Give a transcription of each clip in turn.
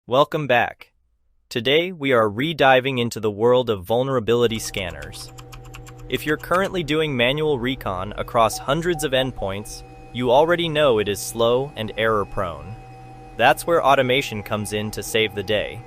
Welcome back. Today, we are re-diving into the world of vulnerability scanners. If you're currently doing manual recon across hundreds of endpoints, you already know it is slow and error-prone. That's where automation comes in to save the day.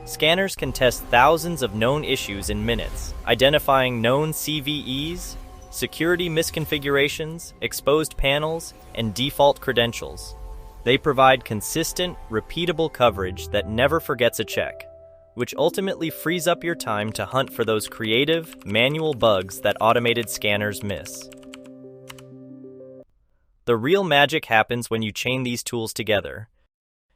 Scanners can test thousands of known issues in minutes, identifying known CVEs, security misconfigurations, exposed panels, and default credentials. They provide consistent, repeatable coverage that never forgets a check, which ultimately frees up your time to hunt for those creative, manual bugs that automated scanners miss. The real magic happens when you chain these tools together.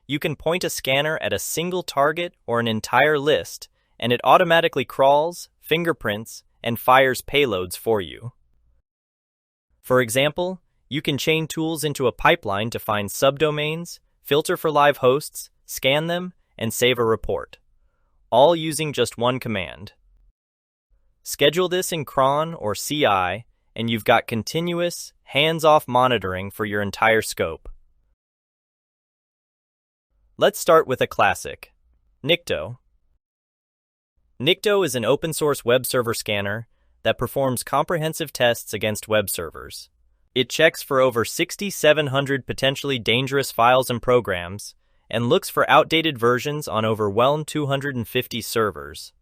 You can point a scanner at a single target or an entire list, and it automatically crawls, fingerprints, and fires payloads for you. For example, you can chain tools into a pipeline to find subdomains, filter for live hosts, scan them, and save a report, all using just one command. Schedule this in cron or CI, and you've got continuous, hands-off monitoring for your entire scope. Let's start with a classic, Nikto. Nikto is an open-source web server scanner that performs comprehensive tests against web servers. It checks for over 6,700 potentially dangerous files and programs, and looks for outdated versions on over 250 servers.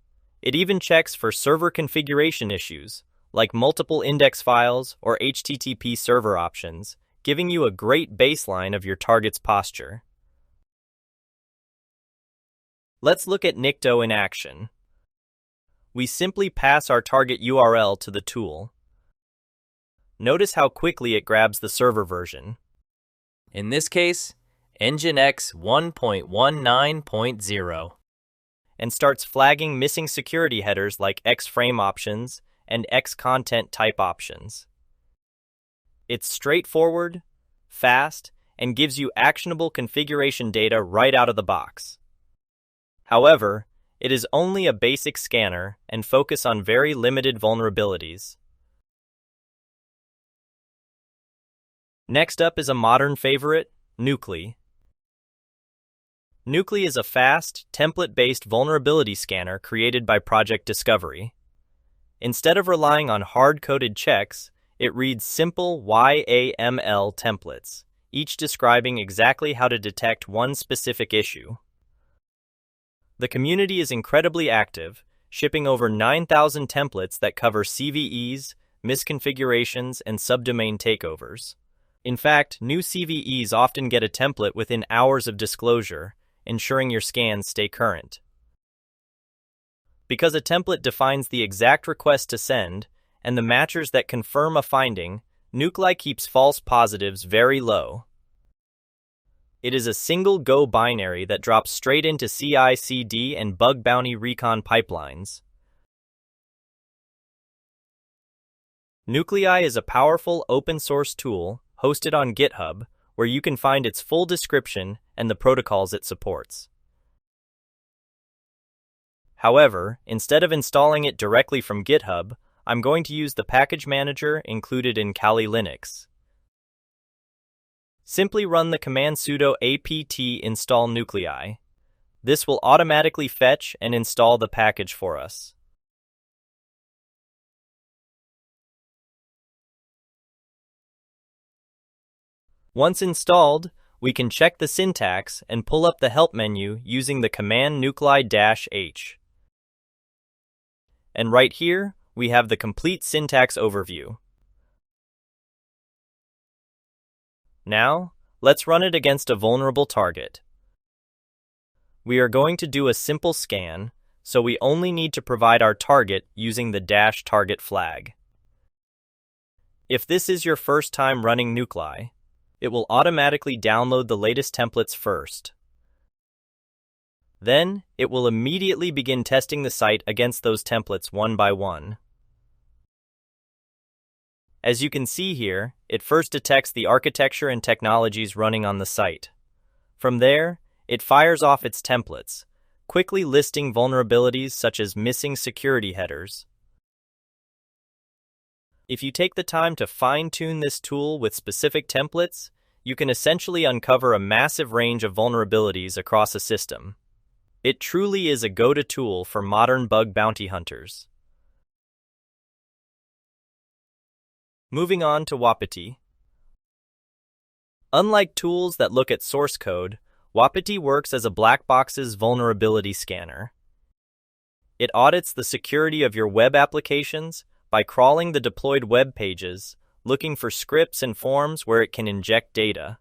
It even checks for server configuration issues, like multiple index files or HTTP server options, giving you a great baseline of your target's posture. Let's look at Nikto in action. We simply pass our target URL to the tool. Notice how quickly it grabs the server version. In this case, Nginx 1.19.0, and starts flagging missing security headers like X-frame options and X-content type options. It's straightforward, fast, and gives you actionable configuration data right out of the box. However, it is only a basic scanner and focuses on very limited vulnerabilities. Next up is a modern favorite, Nuclei. Nuclei is a fast, template-based vulnerability scanner created by Project Discovery. Instead of relying on hard-coded checks, it reads simple YAML templates, each describing exactly how to detect one specific issue. The community is incredibly active, shipping over 9,000 templates that cover CVEs, misconfigurations, and subdomain takeovers. In fact, new CVEs often get a template within hours of disclosure, ensuring your scans stay current. Because a template defines the exact request to send, and the matchers that confirm a finding, Nuclei keeps false positives very low. It is a single Go binary that drops straight into CI/CD and bug bounty recon pipelines. Nuclei is a powerful open-source tool hosted on GitHub, where you can find its full description and the protocols it supports. However, instead of installing it directly from GitHub, I'm going to use the package manager included in Kali Linux. Simply run the command sudo apt install nuclei. This will automatically fetch and install the package for us. Once installed, we can check the syntax and pull up the help menu using the command nuclei-h. And right here, we have the complete syntax overview. Now, let's run it against a vulnerable target. We are going to do a simple scan, so we only need to provide our target using the -target flag. If this is your first time running Nuclei, it will automatically download the latest templates first. Then, it will immediately begin testing the site against those templates one by one. As you can see here, it first detects the architecture and technologies running on the site. From there, it fires off its templates, quickly listing vulnerabilities such as missing security headers. If you take the time to fine-tune this tool with specific templates, you can essentially uncover a massive range of vulnerabilities across a system. It truly is a go-to tool for modern bug bounty hunters. Moving on to Wapiti. Unlike tools that look at source code, Wapiti works as a black box's vulnerability scanner. It audits the security of your web applications by crawling the deployed web pages, looking for scripts and forms where it can inject data.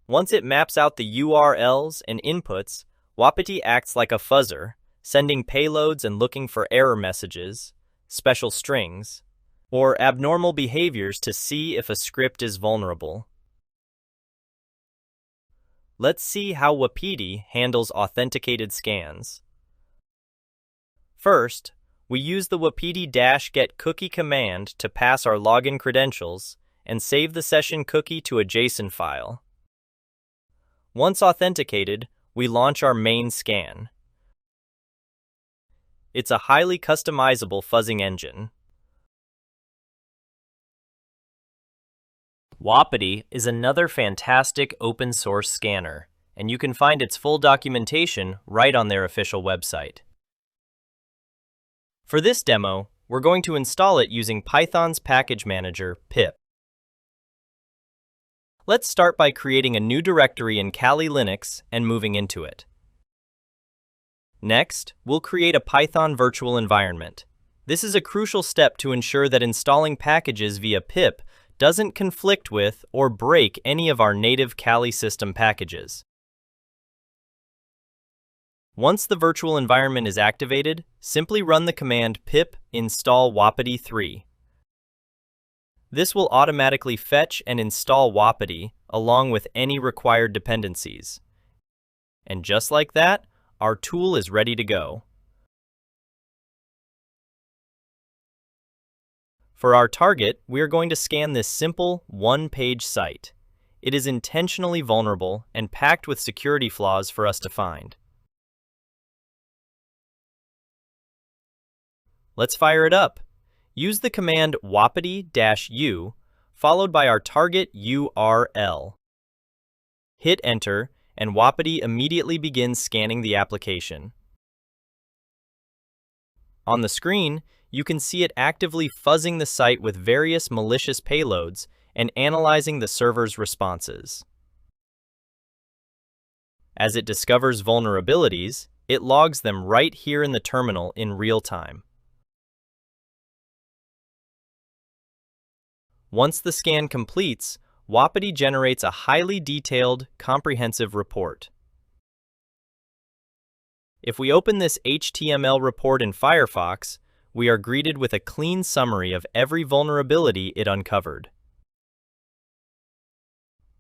Once it maps out the URLs and inputs, Wapiti acts like a fuzzer, sending payloads and looking for error messages, special strings, or abnormal behaviors to see if a script is vulnerable. Let's see how Wapiti handles authenticated scans. First, we use the wapiti-get cookie command to pass our login credentials and save the session cookie to a JSON file. Once authenticated, we launch our main scan. It's a highly customizable fuzzing engine. Wapiti is another fantastic open-source scanner, and you can find its full documentation right on their official website. For this demo, we're going to install it using Python's package manager, pip. Let's start by creating a new directory in Kali Linux and moving into it. Next, we'll create a Python virtual environment. This is a crucial step to ensure that installing packages via pip doesn't conflict with or break any of our native Kali system packages. Once the virtual environment is activated, simply run the command pip install wapiti3. This will automatically fetch and install Wapiti along with any required dependencies. And just like that, our tool is ready to go. For our target, we are going to scan this simple one-page site. It is intentionally vulnerable and packed with security flaws for us to find. Let's fire it up. Use the command wapiti-u followed by our target URL. Hit enter and Wapiti immediately begins scanning the application. On the screen, you can see it actively fuzzing the site with various malicious payloads and analyzing the server's responses. As it discovers vulnerabilities, it logs them right here in the terminal in real time. Once the scan completes, Wapiti generates a highly detailed, comprehensive report. If we open this HTML report in Firefox, we are greeted with a clean summary of every vulnerability it uncovered.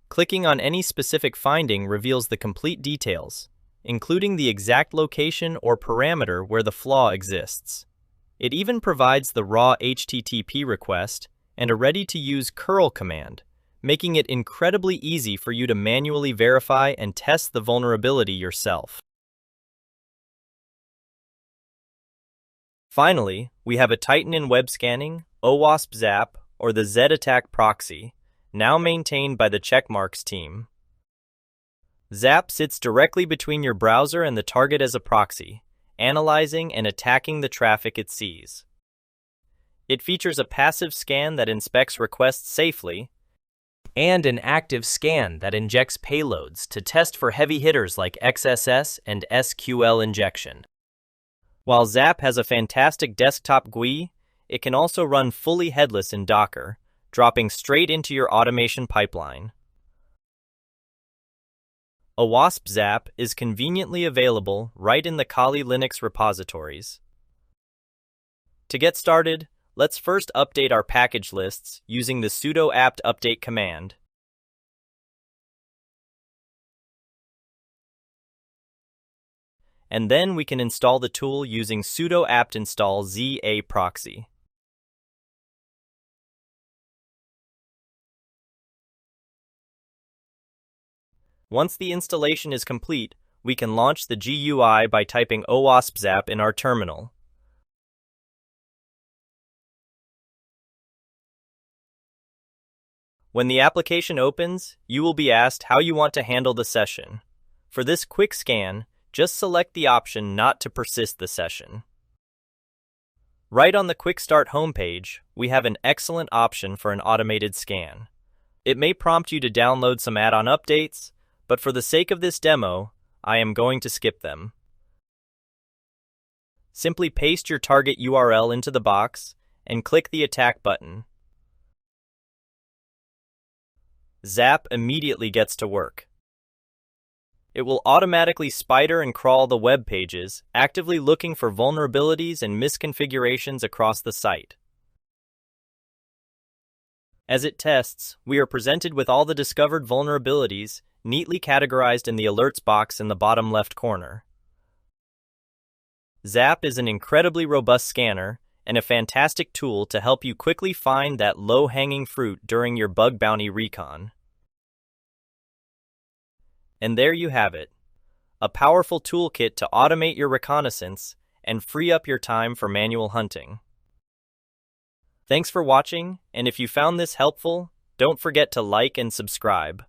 Clicking on any specific finding reveals the complete details, including the exact location or parameter where the flaw exists. It even provides the raw HTTP request and a ready-to-use curl command, making it incredibly easy for you to manually verify and test the vulnerability yourself. Finally, we have a titan in web scanning, OWASP Zap, or the Z-Attack Proxy, now maintained by the Checkmarks team. Zap sits directly between your browser and the target as a proxy, analyzing and attacking the traffic it sees. It features a passive scan that inspects requests safely, and an active scan that injects payloads to test for heavy hitters like XSS and SQL injection. While Zap has a fantastic desktop GUI, it can also run fully headless in Docker, dropping straight into your automation pipeline. OWASP Zap is conveniently available right in the Kali Linux repositories. To get started, let's first update our package lists using the sudo apt update command. And then we can install the tool using sudo apt install ZA proxy. Once the installation is complete, we can launch the GUI by typing OWASP Zap in our terminal. When the application opens, you will be asked how you want to handle the session. For this quick scan, just select the option not to persist the session. Right on the Quick Start homepage, we have an excellent option for an automated scan. It may prompt you to download some add-on updates, but for the sake of this demo, I am going to skip them. Simply paste your target URL into the box and click the Attack button. Zap immediately gets to work. It will automatically spider and crawl the web pages, actively looking for vulnerabilities and misconfigurations across the site. As it tests, we are presented with all the discovered vulnerabilities, neatly categorized in the alerts box in the bottom left corner. Zap is an incredibly robust scanner and a fantastic tool to help you quickly find that low-hanging fruit during your bug bounty recon. And there you have it, a powerful toolkit to automate your reconnaissance and free up your time for manual hunting. Thanks for watching, and if you found this helpful, don't forget to like and subscribe.